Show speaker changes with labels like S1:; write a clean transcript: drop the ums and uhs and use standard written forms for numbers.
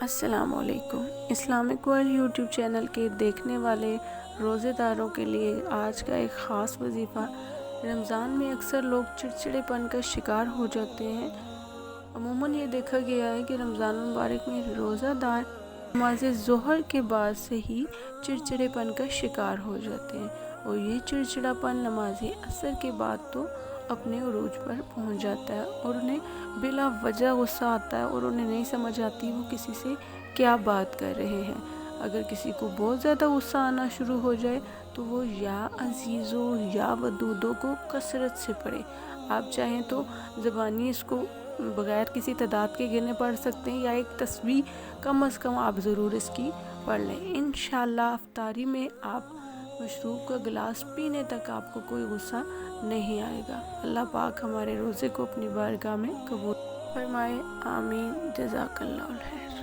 S1: السلام علیکم۔ Islamic world YouTube channel کے دیکھنے والے روزے داروں کے لیے آج کا ایک خاص وظیفہ۔ رمضان میں اکثر لوگ چڑچڑے پن کا شکار ہو جاتے ہیں۔ عموماً یہ دیکھا گیا ہے کہ رمضان المبارک میں روزہ دار نماز ظہر کے بعد سے ہی چڑچڑے پن کا شکار ہو جاتے ہیں، اور یہ چڑچڑا پن نماز عصر کے بعد تو اپنے عروج پر پہنچ جاتا ہے اور انہیں بلا وجہ غصہ آتا ہے اور انہیں نہیں سمجھ آتی وہ کسی سے کیا بات کر رہے ہیں۔ اگر کسی کو بہت زیادہ غصہ آنا شروع ہو جائے تو وہ یا عزیزو یا ودودو کو کثرت سے پڑھے۔ آپ چاہیں تو زبانی اس کو بغیر کسی تعداد کے گنے پڑھ سکتے ہیں، یا ایک تسبیح کم از کم آپ ضرور اس کی پڑھ لیں۔ انشاءاللہ افطاری میں آپ مشروب کا گلاس پینے تک آپ کو کوئی غصہ نہیں آئے گا۔ اللہ پاک ہمارے روزے کو اپنی بارگاہ میں قبول فرمائے، آمین، جزاک اللہ خیر۔